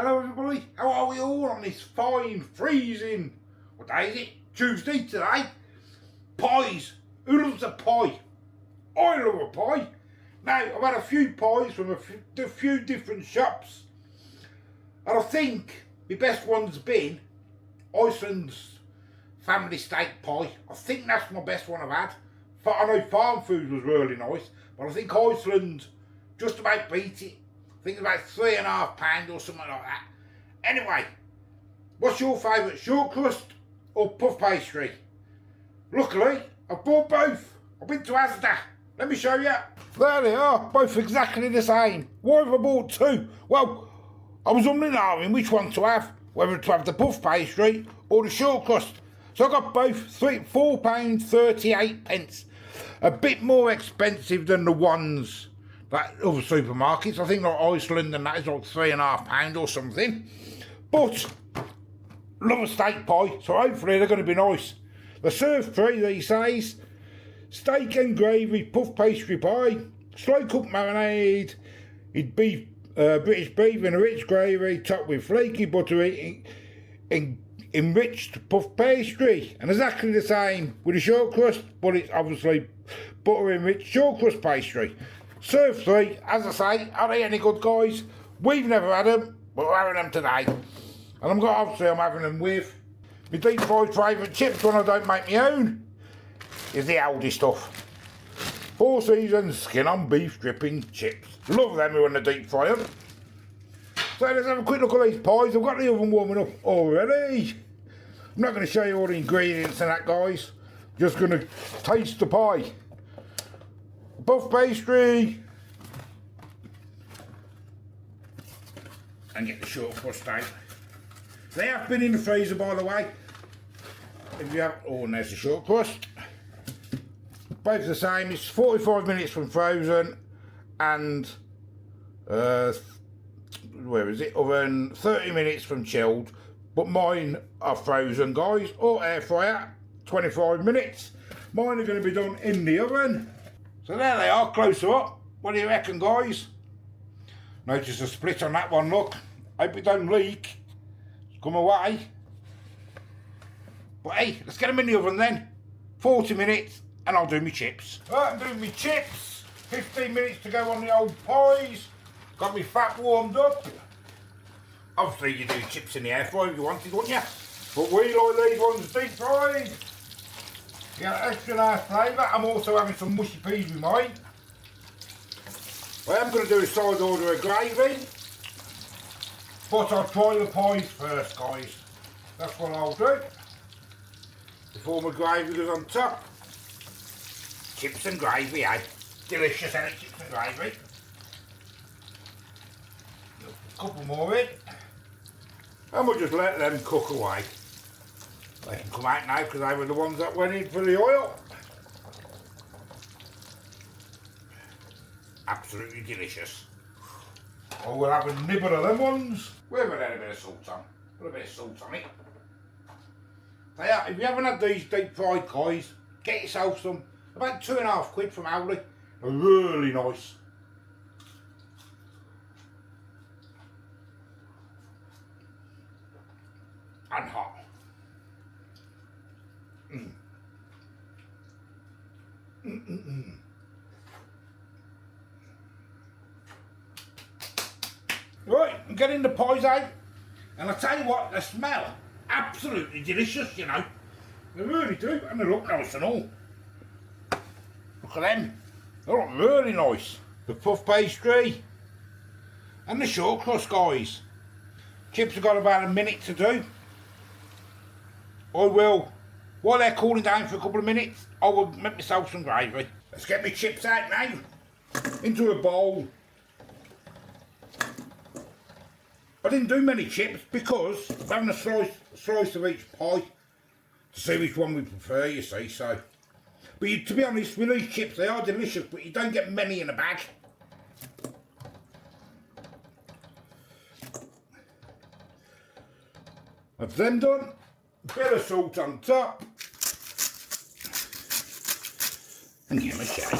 Hello everybody, how are we all on this fine, freezing, what day is it? Tuesday today. Pies. Who loves a pie? I love a pie. Now, I've had a few pies from a few different shops. And I think my best one's been Iceland's family steak pie. I think that's my best one I've had. I know farm food was really nice, but I think Iceland just about beat it. I think it's about £3.5 or something like that. Anyway, what's your favourite, short crust or puff pastry? Luckily, I've bought both. I've been to ASDA. Let me show you. There they are, both exactly the same. Why have I bought two? Well, I was umming which one to have, whether to have the puff pastry or the short crust. So I got both, £4.38. A bit more expensive than the ones that other supermarkets. I think like Iceland and that is like £3.5 or something. But love a steak pie, so hopefully they're going to be nice. They serve free these days. Steak and gravy puff pastry pie, slow cooked marinade, British beef in a rich gravy, topped with flaky buttery enriched puff pastry, and exactly the same with a short crust, but it's obviously butter enriched short crust pastry. Serve free, as I say. Are they any good, guys? We've never had them, but we're having them today. And I'm having them with my deep fried favourite chips when I don't make my own. Is the Aldi stuff. 4 Seasons skin on beef dripping chips. Love them when they deep fry them. So let's have a quick look at these pies. I've got the oven warming up already. I'm not going to show you all the ingredients and that, guys. Just going to taste the pie. Puff pastry. And get the short crust out. They have been in the freezer, by the way. If you have, oh, and there's the short crust. Both the same. It's 45 minutes from frozen and where is it? Oven 30 minutes from chilled. But mine are frozen, guys, or air fryer 25 minutes. Mine are going to be done in the oven. So there they are, closer up. What do you reckon, guys? Notice a split on that one, look. Hope it don't leak. It's come away. But hey, let's get them in the oven then. 40 minutes and I'll do my chips. Right, I'm doing my chips. 15 minutes to go on the old pies. Got my fat warmed up. Obviously you do chips in the air fryer if you wanted, wouldn't you? But we like these ones deep fried. You get extra nice flavour. I'm also having some mushy peas with mine. What I'm going to do is side order a gravy. But I'll try the pies first, guys. That's what I'll do. Before my gravy goes on top. Chips and gravy, eh? Delicious, ain't it? Chips and gravy. A couple more in. And we'll just let them cook away. They can come out now because they were the ones that went in for the oil. Absolutely delicious. Oh, we'll have a nibble of them ones. We haven't had a bit of salt on. Put a bit of salt on it. They are, if you haven't had these deep fried pies, get yourself some. About £2.5 from Aldi. They're really nice. And hot. Right, I'm getting the pies out. And I tell you what, they smell absolutely delicious, you know. They really do, and they look nice and all. Look at them. They look really nice. The puff pastry and the short crust, guys. Chips have got about a minute to do. I will, while they're cooling down for a couple of minutes, I will make myself some gravy. Let's get my chips out now. Into a bowl. I didn't do many chips because I'm having a slice of each pie to see which one we prefer, you see, so. But to be honest, with these chips, they are delicious, but you don't get many in a bag. That's them done. A bit of salt on top. And give them a shake.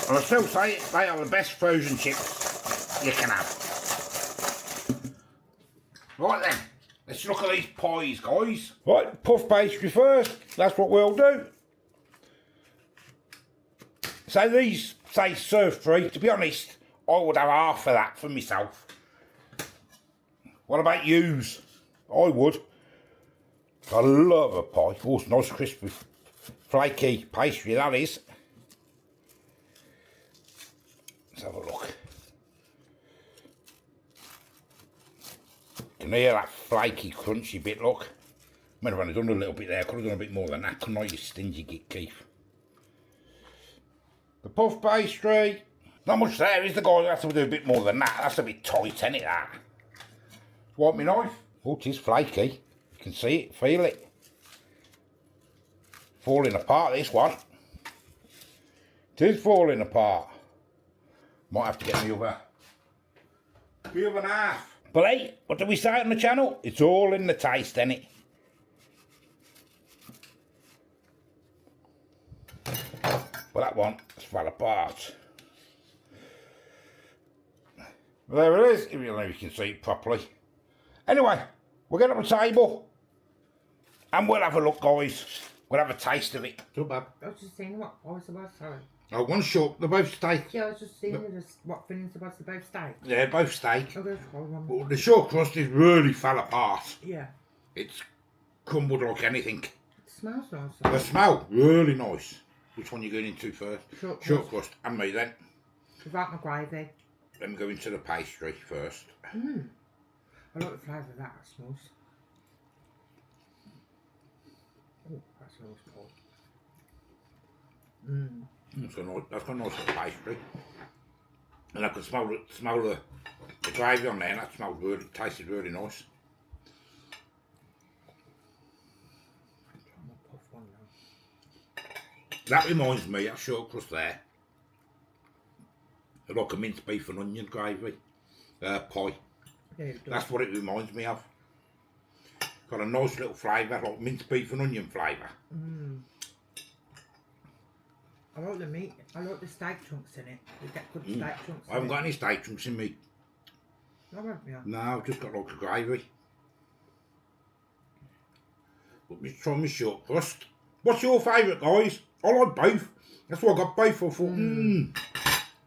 And I still say it, they are the best frozen chips. you can have. Right then, let's look at these pies, guys. Right, puff pastry first. That's what we'll do. So these say serve free. To be honest, I would have half of that for myself. What about yous? I would. I love a pie. Oh, it's nice, crispy, flaky pastry, that is. Let's have a look. You can hear that flaky, crunchy bit, look. Might have only done a little bit there. Could have done a bit more than that, couldn't I, you stingy git Keith? The puff pastry. Not much there, is the guy? Has to do a bit more than that. That's a bit tight, isn't it, that? Want me knife? Oh, it is flaky. You can see it, feel it. Falling apart, this one. It is falling apart. Might have to get the other half. But hey, what do we say on the channel? It's all in the taste, isn't it? Well, that one has fell apart. Well, there it is, if you can see it properly. Anyway, we'll get on the table and we'll have a look, guys. We'll have a taste of it. Too bad. I was just saying what was the best, sorry. Oh, one's short, they're both steak. Yeah, I was just seeing what fillings about the both steak. Yeah, both steak. Okay, one. But the short crust is really fell apart. Yeah. It's crumbled like anything. It smells nice. The smell, really nice. Which one are you going into first? Short crust. And me then. Without my gravy. Let me go into the pastry first. Mmm. I like the flavour of that, it smells. Oh, that smells cold. Mmm. That's got a nice little pastry. And I can smell the gravy on there, and that smells really, tasted really nice. That reminds me, that short crust there, like a minced beef and onion gravy pie. Yeah, that's what it reminds me of. Got a nice little flavour, like minced beef and onion flavour. Mm. I like the meat. I like the steak chunks in it. You get good steak chunks. I haven't got any steak chunks in me. No, haven't you? No, I've just got like a gravy. But let's try my short crust. What's your favourite, guys? I like both. That's why I got both for.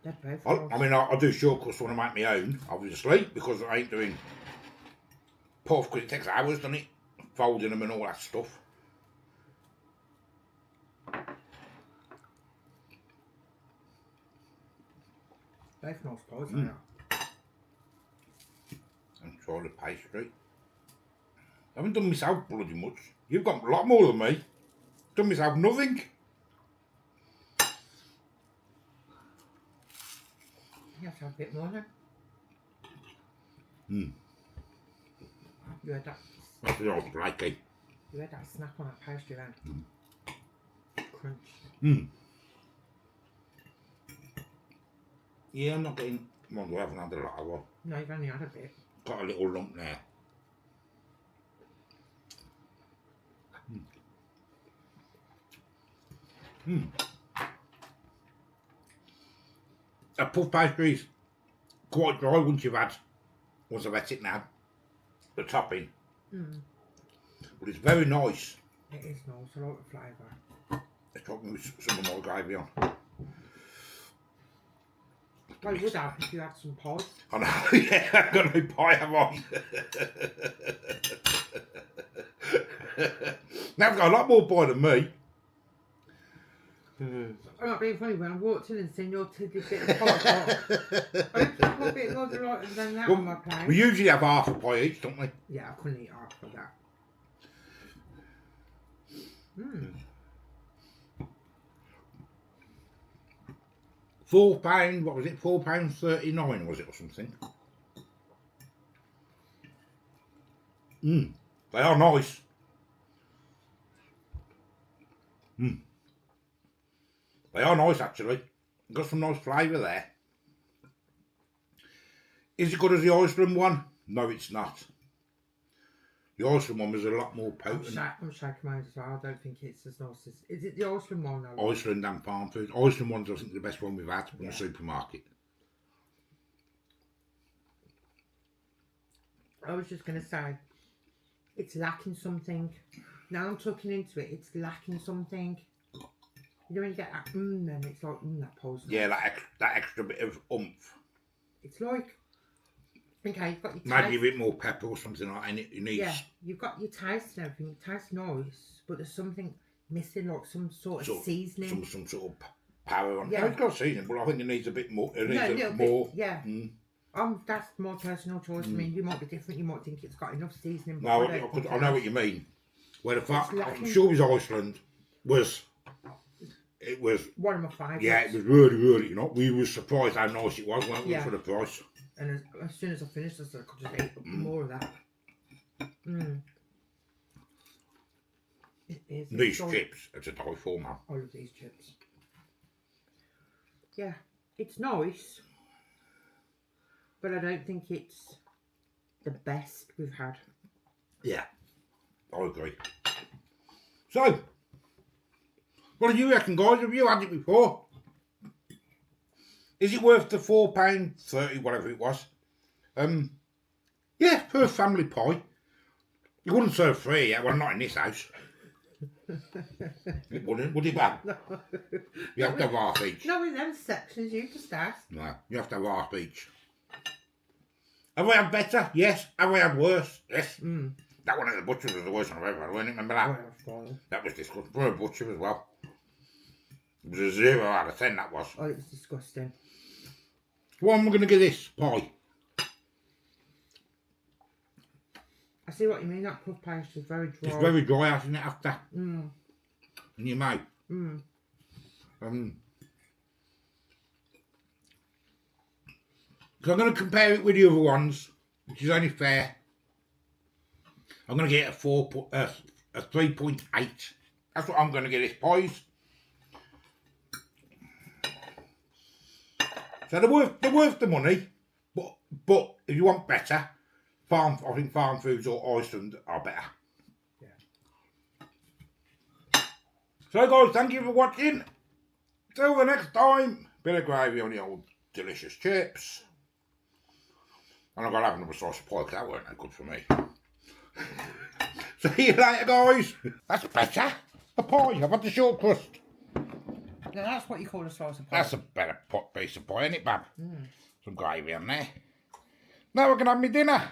They're both. I mean, I do short crust when I make my own, obviously, because I ain't doing puff, because it takes hours, doesn't it? Folding them and all that stuff. Both nice pies, they are. And try the pastry. I haven't done myself bloody much. You've got a lot more than me. Done myself nothing. You have to have a bit more then. You had that. That's the old flaky. You had that snap on that pastry then. Crunch. Yeah, I'm not getting. Well, I haven't had a lot of one. No, you've only had a bit. Got a little lump there. A puff pastry's quite dry once I've had it now. The topping. But it's very nice. It is nice, I like the flavour. Let's try with some of my gravy on. Well, you would have if you had some pie. I know, yeah, I've got no pie, have I? Now I've got a lot more pie than me. I'm not being funny, when I walked in and seen your tiddy bit of pie, I took a bit more than that on my plate. We usually have half a pie each, don't we? Yeah, I couldn't eat half of that. £4, what was it? £4.39 was it or something? They are nice. They are nice actually. Got some nice flavour there. Is it good as the Iceland one? No, it's not. The Iceland one was a lot more potent. I'm shaking my head as well. I don't think it's as nice as... Is it the Iceland one? Iceland and farm food. Iceland one's I think the best one we've had from the supermarket. I was just going to say, it's lacking something. Now I'm tucking into it, it's lacking something. You know when you get that then it's like, that pulse. Yeah, that extra bit of oomph. It's like, okay, you've got your taste. Maybe a bit more pepper or something like that. It needs. Yeah, you've got your taste and everything. It tastes nice, but there's something missing, like some sort of seasoning. Some sort of power on it. Yeah. Yeah, it's got seasoning, but I think it needs a bit more. It needs a a little more. bit, yeah. That's my personal choice. I mean, you might be different. You might think it's got enough seasoning. But No, I know what you mean. Where the fact, I'm sure it was Iceland, it was one of my favourites. Yeah, it was really, we were surprised how nice it was, weren't we, for the price. And as soon as I finished, I said I could just eat more of that. It is. These chips, it's a die for, man. I love these chips. Yeah, it's nice, but I don't think it's the best we've had. Yeah, I agree. So, what do you reckon, guys? Have you had it before? Is it worth the £4.30, whatever it was? Yeah, for a family pie. You wouldn't serve free yet, well, not in this house. It wouldn't, would it, Bab? No. You have to have half each. No, in them sections, you just asked. No, you have to have half each. Have we had better? Yes. Have we had worse? Yes. That one at the butcher's was the worst one I've ever had, wasn't it? Remember that? Oh, That was disgusting. For a butcher as well. It was a 0 out of 10, that was. oh, it was disgusting. What am I going to give this pie? I see what you mean. That puff paste is very dry. It's very dry, isn't it, after? In your mouth. So I'm going to compare it with the other ones, which is only fair. I'm going to get a 3.8. That's what I'm going to get this pies. So they're worth the money, but if you want better, I think Farm Foods or Iceland are better. Yeah. So guys, thank you for watching. Till the next time, bit of gravy on the old delicious chips. And I've got to have another slice of pie because that weren't that good for me. See you later, guys. That's better. A pie. I've had the short crust. Now that's what you call a slice of pie. That's a better piece of pie, isn't it, Bab? Some gravy on there. Now we're going to have my dinner.